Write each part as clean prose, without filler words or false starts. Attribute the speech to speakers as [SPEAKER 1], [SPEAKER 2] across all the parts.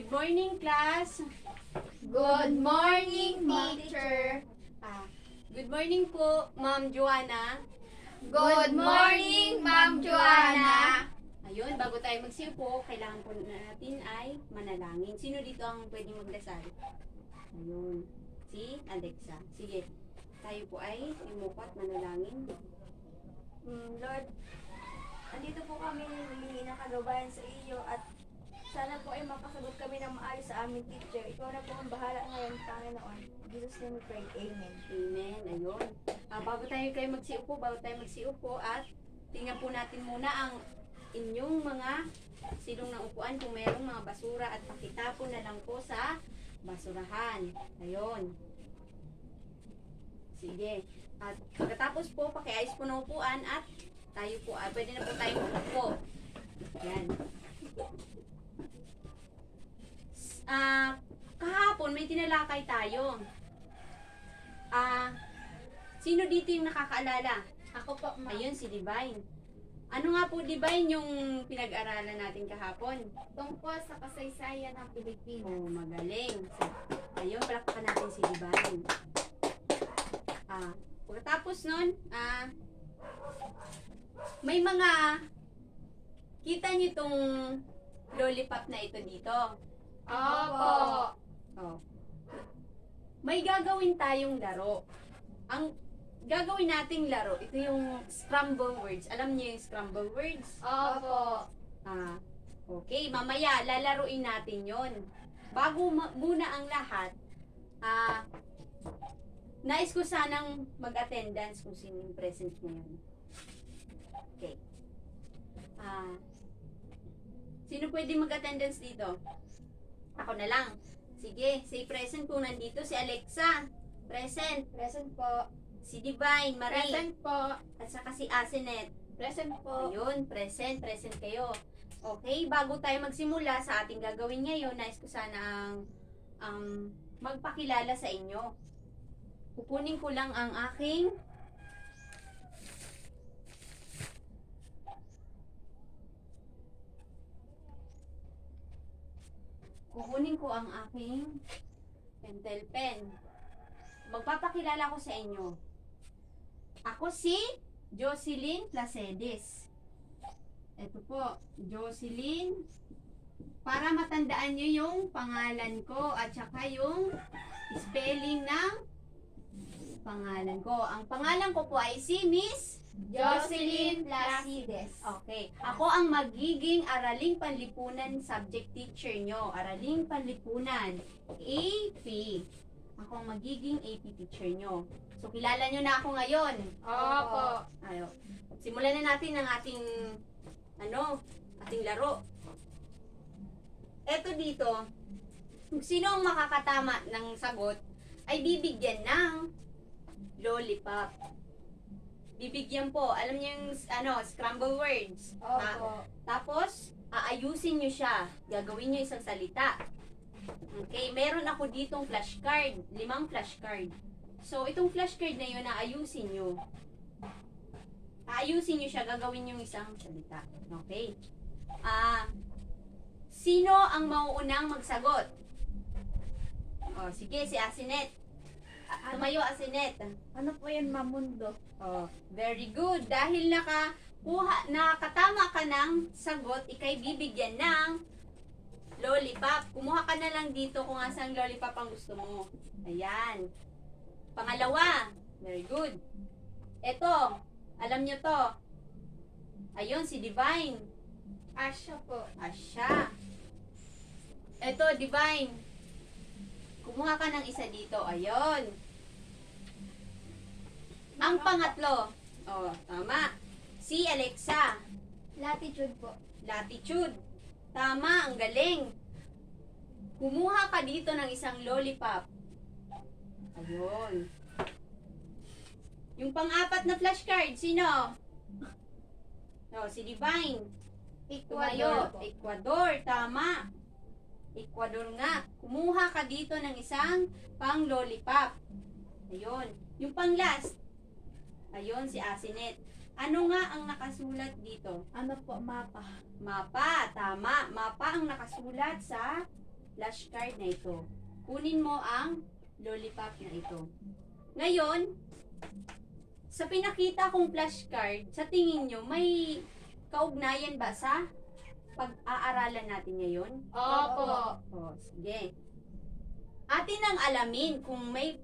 [SPEAKER 1] Good morning, class.
[SPEAKER 2] Good morning, teacher.
[SPEAKER 1] Good morning po, Ma'am Joanna.
[SPEAKER 2] Good morning, Ma'am Joanna.
[SPEAKER 1] Ayun, bago tayo magsiupo, kailangan po natin ay manalangin. Sino dito ang pwedeng magdasal? Ayun, si Alexa. Sige, tayo po ay imuko at manalangin.
[SPEAKER 2] Lord, andito po kami humingi ng kalubayan sa iyo at sana po ay makasagot kami ng maayos sa aming teacher. Ikaw na po ang bahala ngayon, Panginoon. In Jesus' name we pray. Amen.
[SPEAKER 1] Amen, ayun. Bago tayo magsiupo at tingnan po natin muna ang inyong mga silong ng upuan kung mayroong mga basura at pakitapon na lang po sa basurahan. Ayun. Sige. At pagkatapos po, pakiayos po ng upuan at tayo po, pwede na po tayo umupo. Yan. Kahapon may tinalakay tayo. Sino dito yung nakakaalala?
[SPEAKER 2] Ako po, ma'am.
[SPEAKER 1] Ayun, si Divine. Ano nga po, Divine, yung pinag-aralan natin kahapon?
[SPEAKER 2] Tungkol sa kasaysayan ng Pilipinas.
[SPEAKER 1] Oh, magaling. Ayun, palakpakan natin si Divine. Pagkatapos nun, may mga, kita niyo itong lollipop na ito dito.
[SPEAKER 2] Opo.
[SPEAKER 1] Oh. May gagawin tayong laro. Ang gagawin nating laro, ito yung scramble words. Alam niyo yung scramble words?
[SPEAKER 2] Opo.
[SPEAKER 1] Okay, mamaya lalaruin natin yon. Bago muna ang lahat, nais ko sanang mag-attendance kung sino yung present ngayon. Okay. Sino pwede mag-attendance dito? Ako na lang. Sige, say present kung nandito si Alexa. Present.
[SPEAKER 2] Present po.
[SPEAKER 1] Si Divine, Marie.
[SPEAKER 2] Present po.
[SPEAKER 1] At saka si Asinet.
[SPEAKER 2] Present po.
[SPEAKER 1] Ayun, present kayo. Okay, bago tayo magsimula sa ating gagawin ngayon, nais ko sana ang magpakilala sa inyo. Kukunin ko lang ang aking pentel pen. Magpapakilala ko sa inyo. Ako si Jocelyn Placedes. Ito po, Jocelyn. Para matandaan nyo yung pangalan ko at saka yung spelling ng pangalan ko. Ang pangalan ko po ay si Miss
[SPEAKER 2] Jocelyn Placides.
[SPEAKER 1] Okay. Ako ang magiging araling panlipunan subject teacher nyo. Araling panlipunan. AP. Ako ang magiging AP teacher nyo. So, kilala nyo na ako ngayon.
[SPEAKER 2] Opo.
[SPEAKER 1] Ayo. Simulan na natin ang ating laro. Eto dito, kung sino ang makakatama ng sagot, ay bibigyan ng lollipop. Bibigyan po, alam niyo yung scramble words.
[SPEAKER 2] Opo.
[SPEAKER 1] Tapos, aayusin niyo siya. Gagawin niyo isang salita. Okay, meron ako ditong flashcard. 5 flashcard. So, itong flashcard na yun, aayusin niyo. Aayusin niyo siya, gagawin niyo isang salita. Okay? Sino ang mauunang magsagot? Sige, si Asinet. Tumayo, Asinet.
[SPEAKER 2] Ano po yan, Mamundo?
[SPEAKER 1] Very good. Dahil nakatama ka ng sagot, ikay bibigyan ng lollipop. Kumuha ka na lang dito kung asang lollipop ang gusto mo. Ayan. Pangalawa. Very good. Ito, alam nyo to. Ayun, si Divine.
[SPEAKER 2] Asya po.
[SPEAKER 1] Asya. Ito, Divine. Kumuha ka ng isa dito. Ayun. Ang pangatlo. Tama. Si Alexa.
[SPEAKER 2] Latitude po.
[SPEAKER 1] Latitude. Tama, ang galing. Kumuha ka dito ng isang lollipop. Ayun. Yung pang-apat na flashcard, sino? Si Divine.
[SPEAKER 2] Ecuador po.
[SPEAKER 1] Ecuador, tama. Ecuador nga. Kumuha ka dito ng isang pang-lollipop. Ayun. Yung pang-last. Ayun, si Asinet. Ano nga ang nakasulat dito?
[SPEAKER 2] Ano po, mapa?
[SPEAKER 1] Mapa, tama. Mapa ang nakasulat sa flashcard na ito. Kunin mo ang lollipop na ito. Ngayon, sa pinakita kong flashcard, sa tingin nyo, may kaugnayan ba sa pag-aaralan natin ngayon?
[SPEAKER 2] Opo.
[SPEAKER 1] O, sige. Atin ang alamin kung may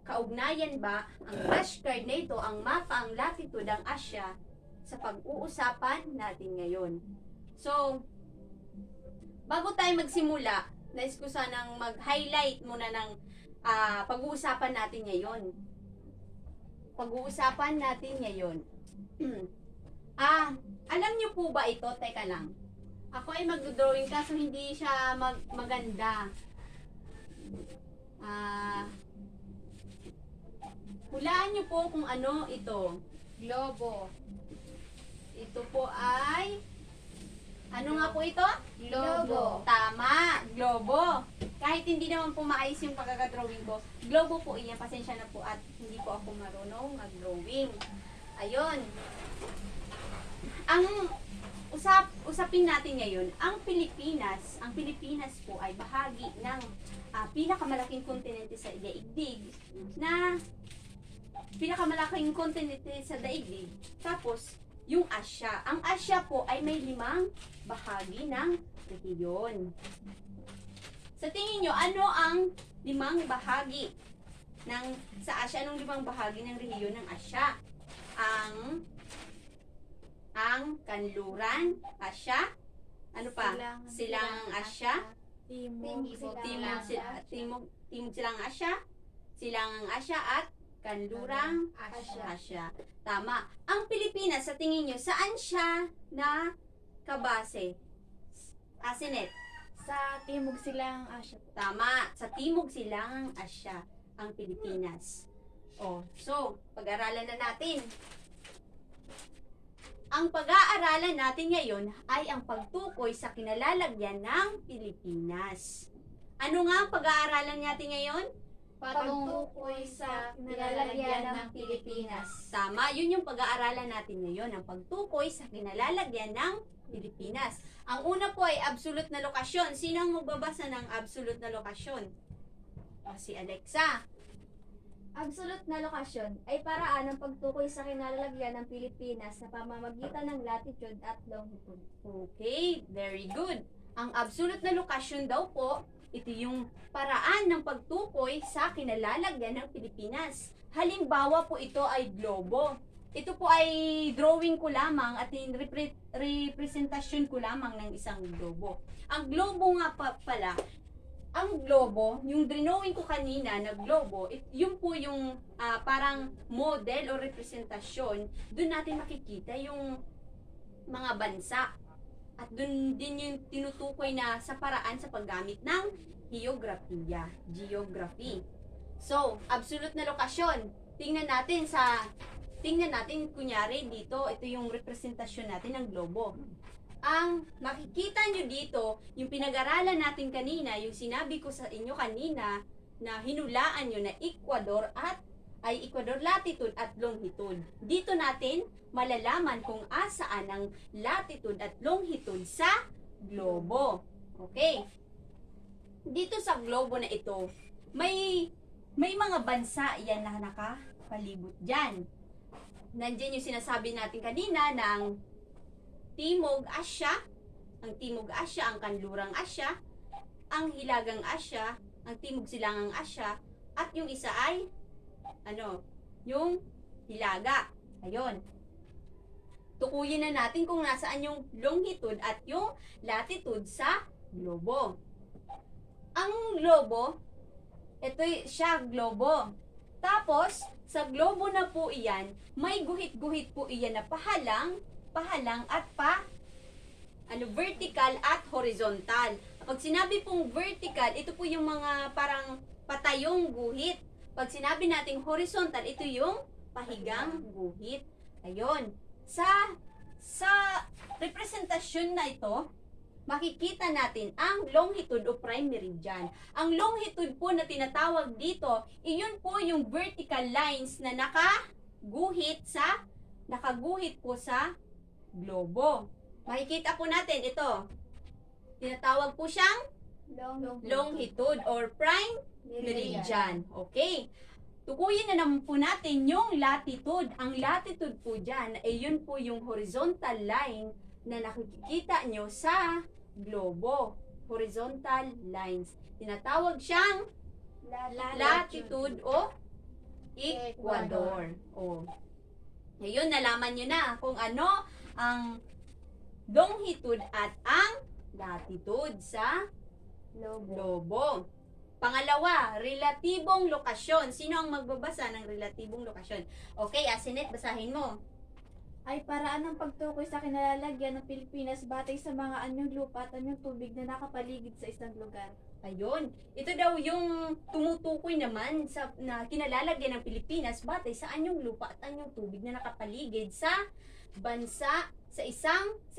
[SPEAKER 1] kaugnayan ba ang flashcard na ito, ang mapa, ang latitude, ang asya, sa pag-uusapan natin ngayon. So, bago tayo magsimula, nais ko sanang mag-highlight muna ng pag-uusapan natin ngayon. Pag-uusapan natin ngayon. Alam niyo po ba ito? Teka lang. Ako ay mag-drawing kaso hindi siya maganda. Hulaan niyo po kung ano ito.
[SPEAKER 2] Globo.
[SPEAKER 1] Ito po ay... Ano nga po ito?
[SPEAKER 2] Globo.
[SPEAKER 1] Tama, globo. Kahit hindi naman po maayos yung pagkakadrawing ko, globo po iyan. Pasensya na po at hindi po ako marunong mag-drawing. Ayun. Ang usapin natin ngayon, ang Pilipinas po ay bahagi ng pinakamalaking kontinente sa daigdig na pinakamalaking kontinente sa daigdig. Tapos, yung Asya. Ang Asya po ay may 5 bahagi ng rehiyon. Sa tingin nyo, ano ang 5 bahagi sa Asya? Anong 5 bahagi ng rehiyon ng Asya? Ang Kanluran, Asya. Ano pa? Silangang Asya.
[SPEAKER 2] Timog
[SPEAKER 1] Timog Silangang Asya. Silangang Asya at Kanlurang Asya. Tama. Ang Pilipinas, sa tingin nyo, saan siya na kabase? Asinet.
[SPEAKER 2] Sa Timog Silangang Asya.
[SPEAKER 1] Tama. Sa Timog Silangang Asya, ang Pilipinas. So, pag-aralan na natin. Ang pag-aaralan natin ngayon ay ang pagtukoy sa kinalalagyan ng Pilipinas. Ano nga ang pag-aaralan natin ngayon?
[SPEAKER 2] Pagtukoy sa kinalalagyan ng Pilipinas.
[SPEAKER 1] Tama, yun yung pag-aaralan natin ngayon, ang pagtukoy sa kinalalagyan ng Pilipinas. Ang una po ay absolute na lokasyon. Sino ang magbabasa ng absolute na lokasyon? Si Alexa.
[SPEAKER 2] Absolute na lokasyon ay paraan ng pagtukoy sa kinalalagyan ng Pilipinas sa pamamagitan ng latitude at longitude.
[SPEAKER 1] Okay, very good. Ang absolute na lokasyon daw po, ito yung paraan ng pagtukoy sa kinalalagyan ng Pilipinas. Halimbawa po ito ay globo. Ito po ay drawing ko lamang at representasyon ko lamang ng isang globo. Ang globo nga pala, ang globo, yung drawing ko kanina na globo, yun po yung parang model o representasyon. Doon natin makikita yung mga bansa. At doon din yung tinutukoy na sa paraan sa paggamit ng geography. So, absolute na lokasyon. Tingnan natin kunyari dito, ito yung representasyon natin ng globo. Ang makikita nyo dito, yung pinag-aralan natin kanina, yung sinabi ko sa inyo kanina, na hinulaan nyo na Ecuador latitude at longitude. Dito natin malalaman kung asaan ang latitude at longitude sa globo. Okay. Dito sa globo na ito, may mga bansa yan na nakapalibot dyan. Nandiyan yung sinasabi natin kanina ng Timog Asya, ang Timog Asya, ang Kanlurang Asya, ang Hilagang Asya, ang Timog Silangang Asya, at yung isa ay yung Hilaga. Ayun. Tukuyin na natin kung nasaan yung longitude at yung latitude sa globo. Ang globo, ito siya globo. Tapos, sa globo na po iyan, may guhit-guhit po iyan na pahalang at vertical at horizontal. Pag sinabi pong vertical, ito po yung mga parang patayong guhit. Pag sinabi nating horizontal, ito yung pahigang guhit. Ayun. Sa representasyon na ito, makikita natin ang longitude o prime meridian. Ang longitude po na tinatawag dito, iyon po yung vertical lines na nakaguhit po sa globo. Makikita po natin ito. Tinatawag po siyang longitude or prime meridian. Okay. Tukuyin na naman po natin yung latitude. Ang latitude po dyan, yun po yung horizontal line na nakikita nyo sa globo. Horizontal lines. Tinatawag siyang latitude o equator. O. Ngayon, nalaman nyo na kung ano ang longitude at ang latitude sa globo. Pangalawa, relatibong lokasyon. Sino ang magbabasa ng relatibong lokasyon? Okay, Asinet, basahin mo.
[SPEAKER 2] Ay paraan ng pagtukoy sa kinalalagyan ng Pilipinas batay sa mga anyong lupa at anyong tubig na nakapaligid sa isang lugar.
[SPEAKER 1] Ayun. Ito daw yung tumutukoy naman sa na kinalalagyan ng Pilipinas batay sa anyong lupa at anyong tubig na nakapaligid sa bansa sa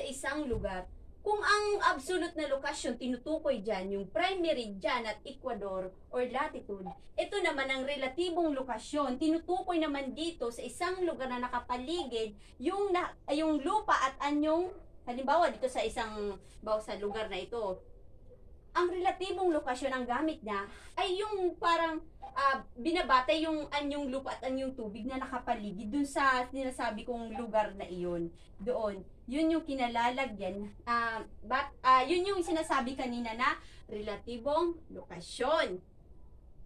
[SPEAKER 1] isang lugar. Kung ang absolute na lokasyon tinutukoy dyan, yung prime meridian at equator or latitude, ito naman ang relatibong lokasyon, tinutukoy naman dito sa isang lugar na nakapaligid yung lupa at anyong, halimbawa dito sa sa lugar na ito, ang relatibong lokasyon ang gamit niya ay yung parang binabatay yung anyong lupa at anyong tubig na nakapaligid dun sa sinasabi kong lugar na iyon. Doon. Yun yung kinalalagyan. Yun yung sinasabi kanina na relatibong lokasyon.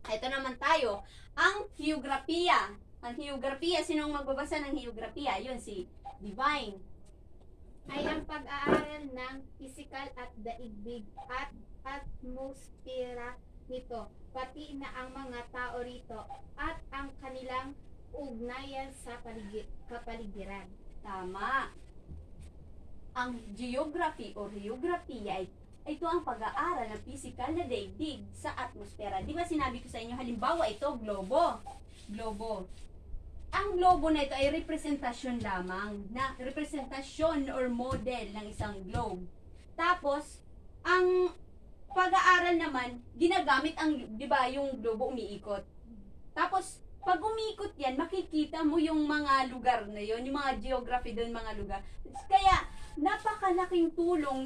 [SPEAKER 1] Ito naman tayo. Ang heograpiya. Ang heograpiya, sinong magbabasa ng heograpiya? Yun si Divine.
[SPEAKER 3] Ay ang pag-aaral ng physical at daigdig at atmosfera nito, pati na ang mga tao rito at ang kanilang ugnayan sa kapaligiran.
[SPEAKER 1] Tama. Ang geography o geografiya ay ito ang pag-aaral ng physical na daigdig sa atmosfera. Di ba sinabi ko sa inyo, halimbawa ito, globo. Globo. Ang globo na ito ay representasyon lamang, na representasyon or model ng isang globe. Tapos, ang pag-aaral naman, ginagamit ang, di ba, yung globo umiikot. Tapos, pag umiikot yan, makikita mo yung mga lugar na yon, yung mga geography doon, mga lugar. Kaya, napakalaking tulong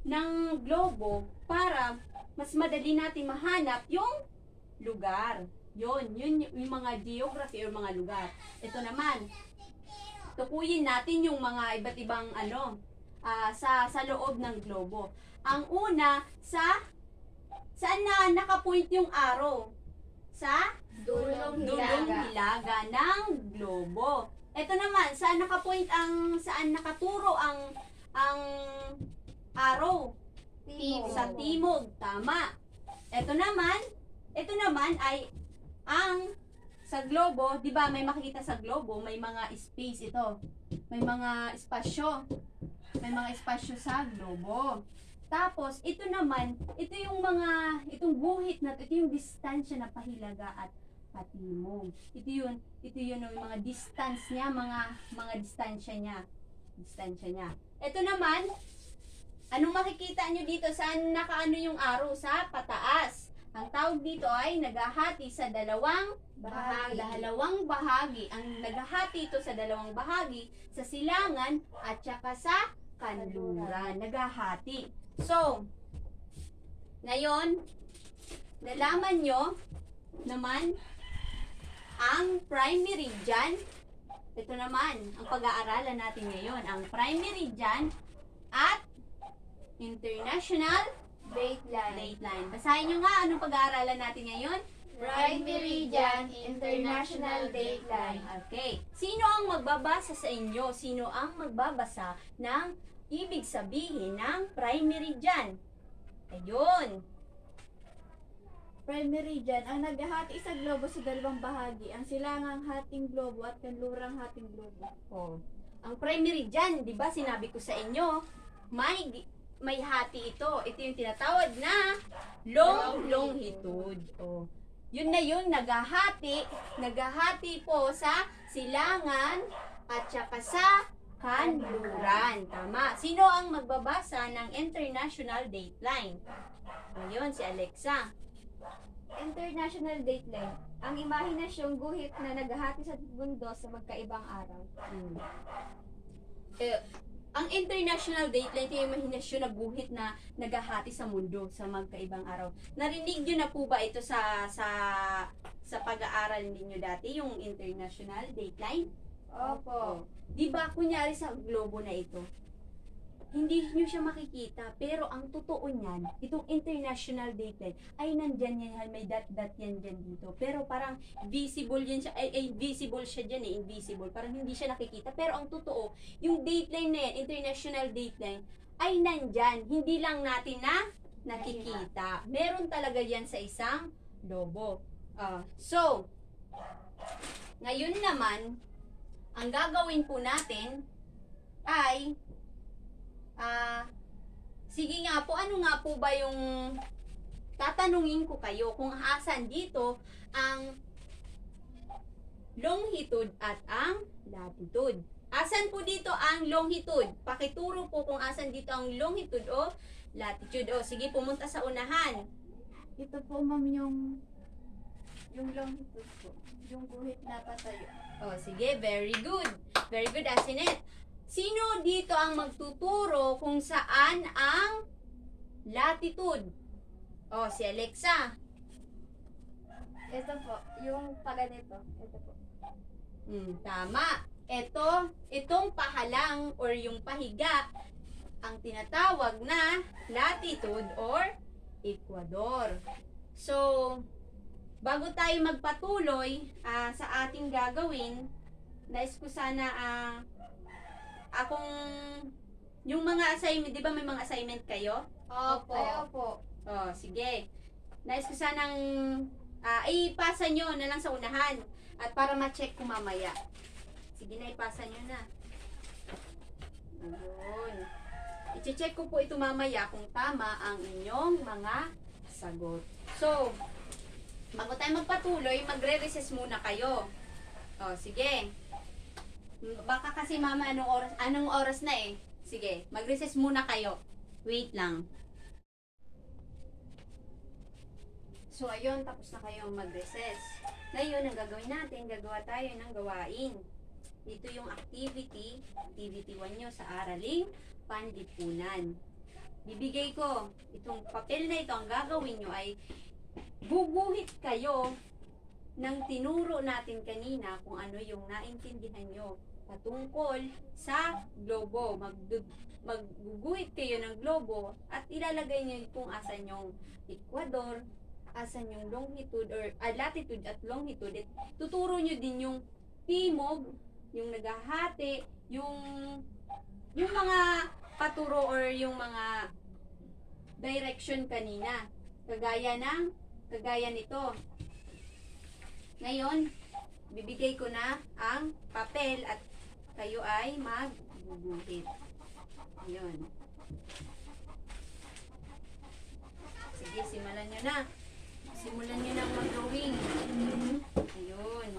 [SPEAKER 1] ng globo para mas madali natin mahanap yung lugar. Yun yung mga geography or mga lugar. Ito naman, tukuyin natin yung mga iba't ibang sa loob ng globo. Ang una, saan na nakapoint yung arrow? Sa
[SPEAKER 3] Dulong
[SPEAKER 1] hilaga ng globo. Ito naman, saan nakaturo ang arrow?
[SPEAKER 3] Timog.
[SPEAKER 1] Sa timog, tama. Ito naman ay sa globo, 'di ba? May makikita sa globo, may mga space ito. May mga espasyo. May mga espasyo sa globo. Tapos, ito naman, itong guhit na ito yung distansya na pahilaga at patimog. Ito yun yung mga distance niya, mga distansya niya. Ito naman, anong makikita nyo dito? Saan nakaano yung arrow? Sa pataas. Ang tawag dito ay naghahati sa dalawang bahagi. Ang naghahati ito sa dalawang bahagi, sa silangan at saka sa kanluran. Naghahati. So, ngayon, nalaman nyo naman ang prime meridian. Ito naman, ang pag-aaralan natin ngayon, ang prime meridian at international dateline. Basahin nyo nga anong pag-aaralan natin ngayon.
[SPEAKER 3] Prime Meridian International Dateline.
[SPEAKER 1] Okay. Sino ang magbabasa sa inyo? Sino ang magbabasa ng ibig sabihin ng prime meridian? Ayun.
[SPEAKER 2] Prime meridian ang naghahati sa globo sa dalawang bahagi, ang silangang hating globo at kanlurang hating globo.
[SPEAKER 1] Oh. Ang prime meridian, 'di ba sinabi ko sa inyo, may hati ito. Ito yung tinatawag na longitude. Oh. Yun na yun, naghahati po sa silangan at saka sa kanluran. Tama. Sino ang magbabasa ng international dateline? Ayun, si Alexa.
[SPEAKER 2] International dateline, ang imahinasyong guhit na naghahati sa mundo sa magkaibang araw.
[SPEAKER 1] Ang international dateline kayo imahinasyon na guhit na naghahati sa mundo sa magkaibang araw. Narinig nyo na po ba ito sa pag-aaral ninyo dati, yung international dateline?
[SPEAKER 2] Opo.
[SPEAKER 1] Di ba, kunyari sa globo na ito, hindi nyo siya makikita, pero ang totoo niyan, itong international dateline, ay nandyan yan, may dot-dot yan dyan dito. Pero parang visible yan siya, ay visible siya dyan invisible. Parang hindi siya nakikita. Pero ang totoo, yung dateline na yan, international dateline, ay nandyan. Hindi lang natin na nakikita. Meron talaga yan sa isang globo. So, ngayon naman, ang gagawin po natin ay sige nga po, ano nga po ba yung tatanungin ko kayo kung asan dito ang longitude at ang latitude. Asan po dito ang longitude? Pakituro po kung asan dito ang longitude o latitude. O sige, pumunta sa unahan.
[SPEAKER 3] Ito po, ma'am, yung longitude po. Yung guhit na patayo.
[SPEAKER 1] O sige, very good. Very good, Asinet. Sino dito ang magtuturo kung saan ang latitude? O, si Alexa.
[SPEAKER 2] Ito po, yung paganito. Ito po.
[SPEAKER 1] Tama. Itong pahalang or yung pahiga, ang tinatawag na latitude or equador. So, bago tayo magpatuloy sa ating gagawin, nais ko sana akong yung mga assignment, di ba may mga assignment kayo?
[SPEAKER 3] Opo.
[SPEAKER 2] Ay, opo.
[SPEAKER 1] Sige. Nais ko sanang ipasa nyo na lang sa unahan at para ma-check ko mamaya. Sige na, ipasa nyo na. Ayun. I-check ko po ito mamaya kung tama ang inyong mga sagot. So, bago tayo magpatuloy, magre-recess muna kayo. Sige. Baka kasi mama, anong oras na eh. Sige, mag-recess muna kayo. Wait lang. So, ayun, tapos na kayong mag-recess. Ngayon, ang gagawin natin, gagawa tayo ng gawain. Dito yung activity 1 nyo sa Araling Panlipunan. Bibigay ko, itong papel na ito, ang gagawin nyo ay guguhit kayo ng tinuro natin kanina kung ano yung naintindihan nyo patungkol sa globo. Magguguhit kayo ng globo at ilalagay nyo kung asan yung equador, asan yung longitude or latitude at longitude. Tuturo nyo din yung timog, yung naghahati, yung mga paturo or yung mga direction kanina. Kagaya nito. Ngayon, bibigay ko na ang papel at kayo ay magguguhit. Ayun. Sige, simulan nyo na. Simulan nyo na mag-drawing. Ayun.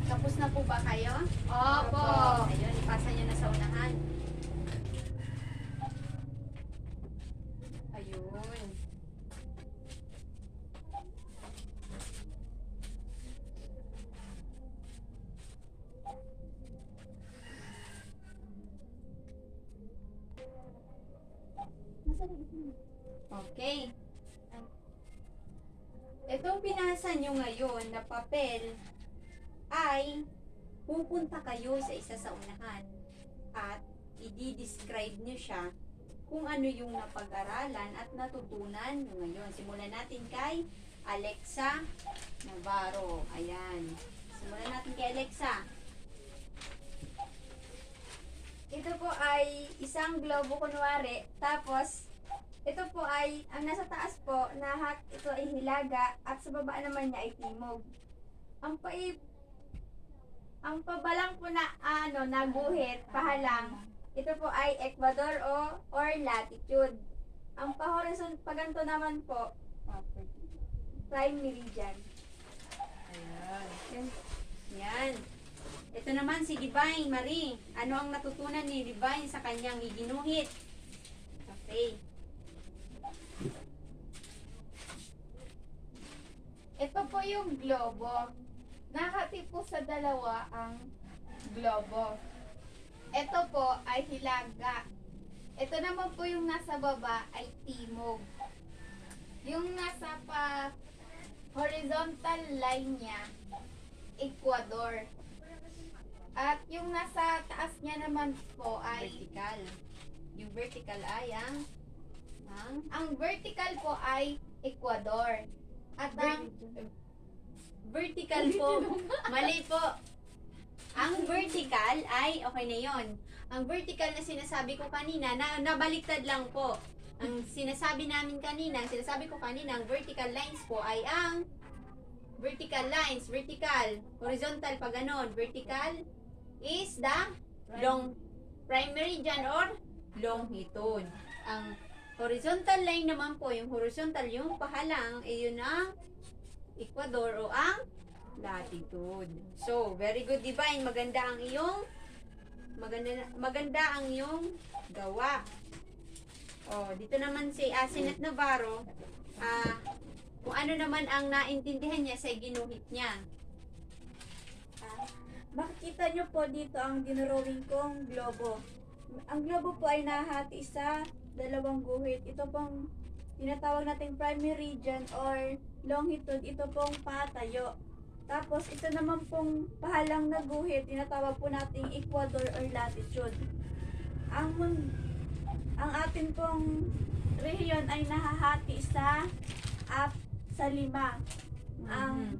[SPEAKER 1] Tapos na po ba kayo?
[SPEAKER 3] Opo.
[SPEAKER 1] Ayun, ipasa nyo na sa unahan. Ayun. Okay. Itong binasa nyo ngayon na papel ay pupunta kayo sa isa sa unahan at i-describe nyo siya kung ano yung napag-aralan at natutunan nyo ngayon. Simulan natin kay Alexa Navarro. Ayan. Simulan natin kay Alexa.
[SPEAKER 2] Ito po ay isang globo kunwari. Tapos, ito po ay, ang nasa taas po, ito ay hilaga at sa baba naman niya ay timog. Ang pabalang po na naguhit, pahalang, ito po ay Ecuador or latitude. Ang pa-horizon, paganto naman po, prime meridian.
[SPEAKER 1] Ayan. Yan. Ito naman si Divine Marie. Ano ang natutunan ni Divine sa kanyang iginuhit? Okay.
[SPEAKER 3] Ito po yung globo. Nakati po sa dalawa ang globo. Ito po ay hilaga. Ito naman po yung nasa baba ay timog. Yung nasa horizontal line niya, Ecuador. At yung nasa taas niya naman po ay,
[SPEAKER 1] Vertical. Yung vertical ay
[SPEAKER 3] ang vertical po ay Ecuador. At ang
[SPEAKER 1] vertical po. Mali po. Ang vertical ay, okay na yon. Ang vertical na sinasabi ko kanina, nabaliktad lang po. Ang sinasabi ko kanina, ang vertical lines po ay ang vertical lines, vertical, horizontal pa ganon. Vertical is the long prime meridian or longitude. Ang horizontal line naman po, yung horizontal, yung pahalang, ay yun ang Ecuador o ang latitude. So, very good, Divine. Maganda ang iyong gawa. Oh, dito naman si Asinet Navarro, kung ano naman ang naintindihan niya sa ginuhit niya.
[SPEAKER 2] Makikita nyo po dito ang dinrawing kong globo. Ang globo po ay nahati sa dalawang guhit. Ito pong tinatawag nating prime meridian or longitude. Ito pong patayo. Tapos ito naman pong pahalang na guhit, tinatawag po nating Ecuador or latitude. Ang atin pong rehiyon ay nahahati sa lima. Ang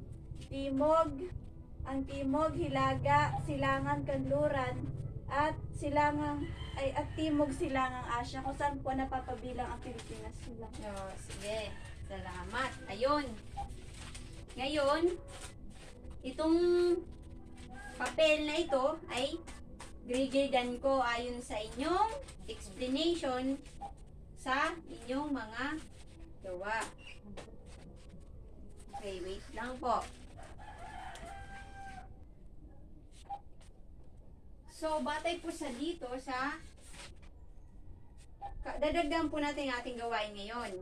[SPEAKER 2] timog, hilaga, silangan, kanluran, at timog, silangang Asya, kung saan po napapabilang ang Pilipinas sila.
[SPEAKER 1] Oh, sige. Salamat. Ayun. Ngayon, itong papel na ito ay Grigidan ko ayon sa inyong explanation sa inyong mga gawa. Okay, wait lang po. So, batay po sa dito sa dadagdagan po natin ang ating gawain ngayon.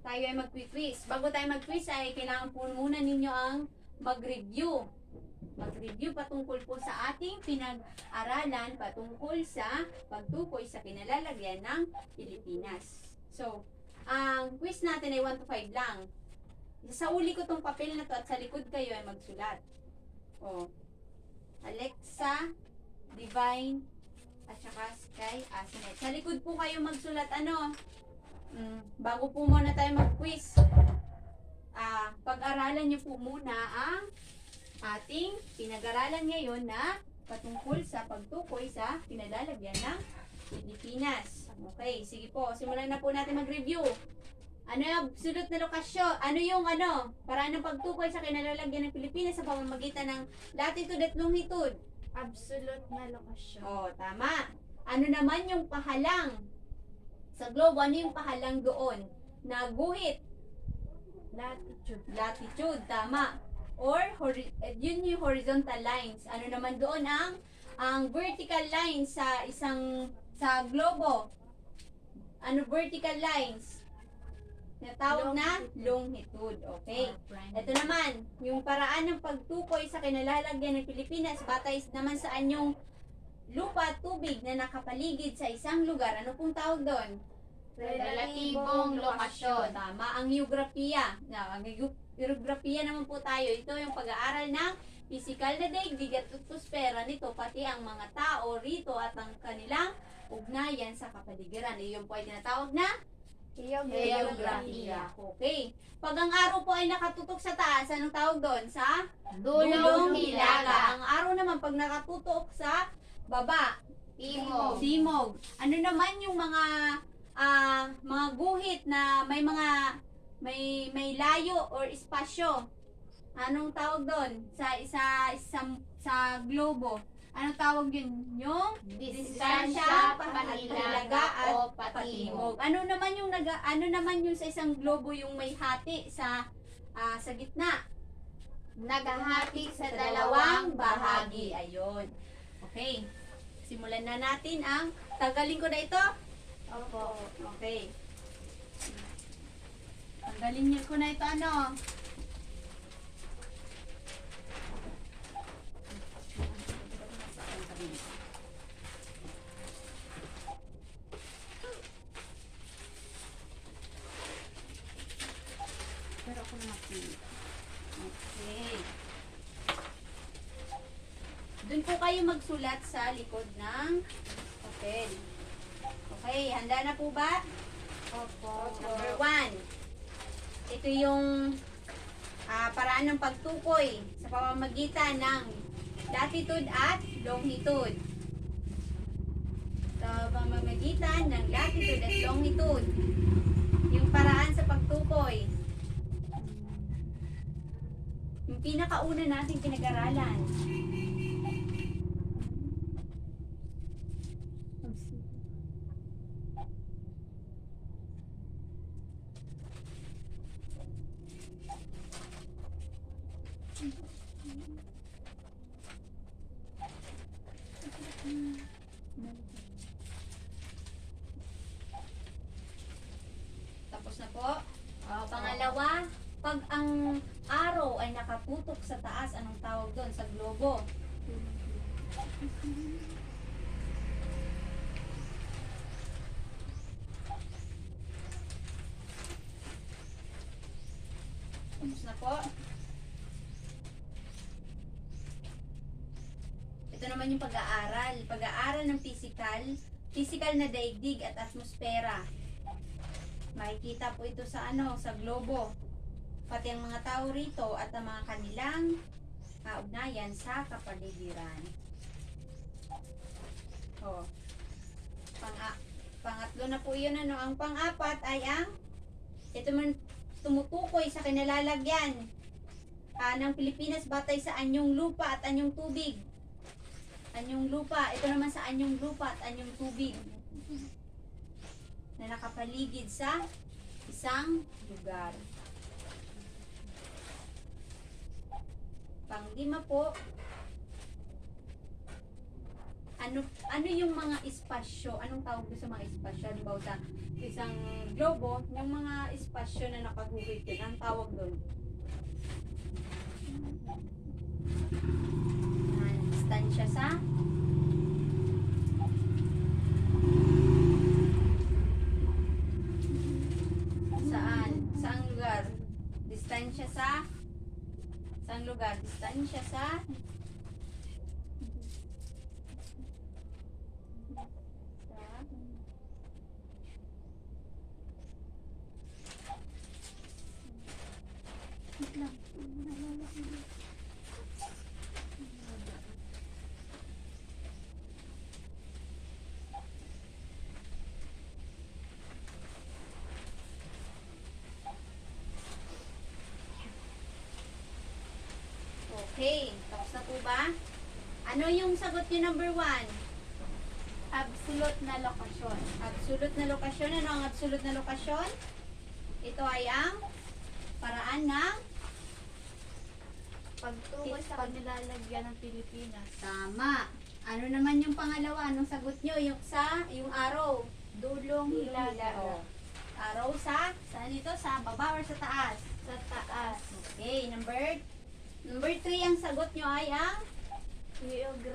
[SPEAKER 1] Tayo ay mag-quiz. Bago tayo mag-quiz ay kailangan po muna ninyo ang mag-review. Mag-review patungkol po sa ating pinag-aralan patungkol sa pagtukoy sa kinalalagyan ng Pilipinas. So, ang quiz natin ay 1 to 5 lang. Isauli ko tong papel na to at sa likod kayo ay magsulat. O, Alexa, Divine, at saka Sky, Asinet. Sa likod po kayo magsulat ano. Bago po muna tayo mag-quiz. Pag-aralan nyo po muna ang ating pinag-aralan ngayon na patungkol sa pagtukoy sa kinalalagyan ng Pilipinas. Okay, sige po. Simulan na po natin mag-review. Ano yung sulot na lokasyon? Ano yung paraan ng pagtukoy sa kinalalagyan ng Pilipinas sa pamamagitan ng latitude at longitude?
[SPEAKER 3] Absolute na lokasyon.
[SPEAKER 1] Oh, tama. Ano naman yung pahalang? Sa globe, ano yung pahalang doon? Na guhit?
[SPEAKER 3] Latitude.
[SPEAKER 1] Latitude, tama. Or, yun yung horizontal lines. Ano naman doon ang vertical lines sa globo? Ano vertical lines? Natawag na longitude. Okay. Ito naman, yung paraan ng pagtukoy sa kinalalagyan ng Pilipinas batay naman sa anyong lupa at tubig na nakapaligid sa isang lugar. Ano pong tawag doon?
[SPEAKER 3] Relatibong lokasyon.
[SPEAKER 1] Tama. Ang geografiya. Ang geografiya naman po tayo. Ito yung pag-aaral ng pisikal na daigdig at atmosfera nito, pati ang mga tao rito at ang kanilang ugnayan sa kapaligiran. Iyon po ay tinatawag na geografiya. Okay. Pag ang araw po ay nakatutok sa taas, anong tawag doon? Sa
[SPEAKER 3] Dulong hilaga.
[SPEAKER 1] Ang araw naman pag nakatutok sa baba,
[SPEAKER 3] Timog.
[SPEAKER 1] simog. Ano naman yung mga guhit na may layo or espasyo? Anong tawag doon? Sa globo. Anong tawag yun? Yung
[SPEAKER 3] Distansya, panilaga, o patimog.
[SPEAKER 1] Ano naman yung sa isang globo yung may hati sa gitna?
[SPEAKER 3] Naghahati sa dalawang bahagi.
[SPEAKER 1] Ayun. Okay. Simulan na natin ang tanggalin ko na ito.
[SPEAKER 2] Opo.
[SPEAKER 1] Okay. Tanggalin niyo ko na ito ano. Pero ako na makita. Okay. Doon po kayo magsulat sa likod ng papel. Okay, handa na po ba?
[SPEAKER 2] Opo.
[SPEAKER 1] Number 1. Ito yung paraan ng pagtukoy sa pamamagitan ng latitude at longitude. Sa pamamagitan ng latitude at longitude. Yung paraan sa pagtukoy. Yung pinakauna nating pinag-aralan. Tapos na po. Pangalawa, pag ang araw ay nakatutok sa taas, anong tawag doon sa globo? Tapos na po. Ito naman yung pag-aaral. Pag-aaral ng physical na daigdig at atmosfera. Makikita po ito sa sa globo. Pati ang mga tao rito at ang mga kanilang kaugnayan sa kapaligiran. Oh. Pangatlo na po yun Ang pang-apat ay ito man tumutukoy sa kinalalagyan ng Pilipinas batay sa anyong lupa at anyong tubig. Anyong lupa. Ito naman sa anyong lupa at anyong tubig na nakapaligid sa isang lugar. Panglima po, ano yung mga espasyo? Anong tawag doon sa mga espasyo? Halimbawa sa isang globo, yung mga espasyo na nakaguhit yun, ang tawag doon? Distansya sa saan? Saang lugar? Distansya sa saang lugar? Distansya sa Okay, tapos na po ba? Ano yung sagot niyo number 1?
[SPEAKER 3] Absolute na lokasyon.
[SPEAKER 1] Absolute na lokasyon. Ano ang absolute na lokasyon? Ito ay ang paraan ng
[SPEAKER 2] Pagtukoy sa kanilalagyan ng Pilipinas.
[SPEAKER 1] tama. Ano naman yung pangalawa? Anong sagot nyo? Yung arrow.
[SPEAKER 2] Dulong hilaga.
[SPEAKER 1] Oh. Arrow saan ito? Sa baba or sa taas?
[SPEAKER 2] Sa taas.
[SPEAKER 1] Okay, number 3 ang sagot nyo ay ang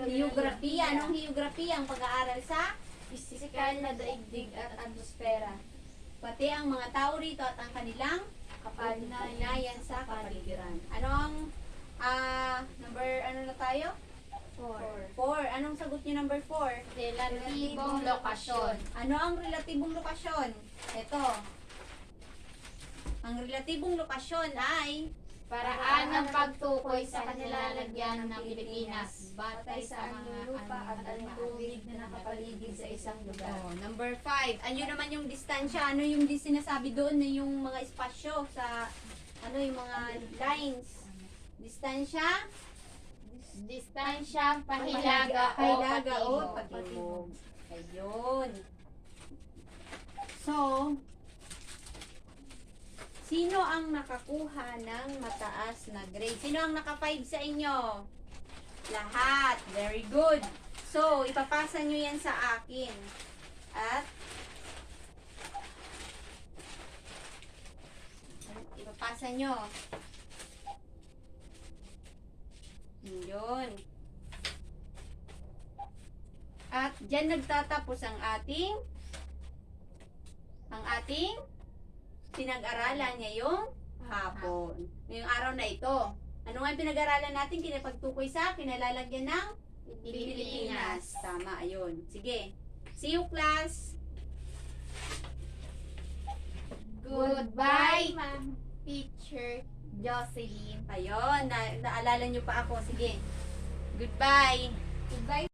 [SPEAKER 1] Geography. Anong geography? Ang pag-aaral sa
[SPEAKER 2] Pisikal na daigdig at atmosfera.
[SPEAKER 1] pati ang mga tao rito at ang kanilang kapaligiran sa kapaligiran. Anong ano na tayo? 4. Anong sagot niyo number 4?
[SPEAKER 3] Relatibong lokasyon.
[SPEAKER 1] Ano ang relatibong lokasyon? Ito. Ang relatibong lokasyon ay
[SPEAKER 3] Paraan ng pagtukoy sa kanilalagyan ng Pilipinas batay sa mga
[SPEAKER 2] lupa at ang tubig na nakapaligid sa isang lugar.
[SPEAKER 1] number 5. Ano naman yung distansya? Ano yung sinasabi doon na yung mga espasyo sa yung mga lines? Distansya?
[SPEAKER 3] Distansyang pahilaga o
[SPEAKER 1] Pahilaga o
[SPEAKER 3] patibong.
[SPEAKER 1] patibong. Ayun. So, sino ang nakakuha ng mataas na grade? Sino ang naka-5 sa inyo? Lahat. Very good. So, ipapasa nyo yan sa akin. At ipapasa nyo. Yun. At dyan nagtatapos ang ating pinag-aralan ngayong hapon. Ngayong araw na ito. Ano nga yung pinag-aralan natin? Kinapagtukoy sa kinalalagyan ng Pilipinas. Tama, ayun. Sige. See you, class.
[SPEAKER 3] Goodbye, Ma'am Teacher Jocelyn.
[SPEAKER 1] Ayun, naalala nyo pa ako. Sige. Goodbye.
[SPEAKER 3] Goodbye.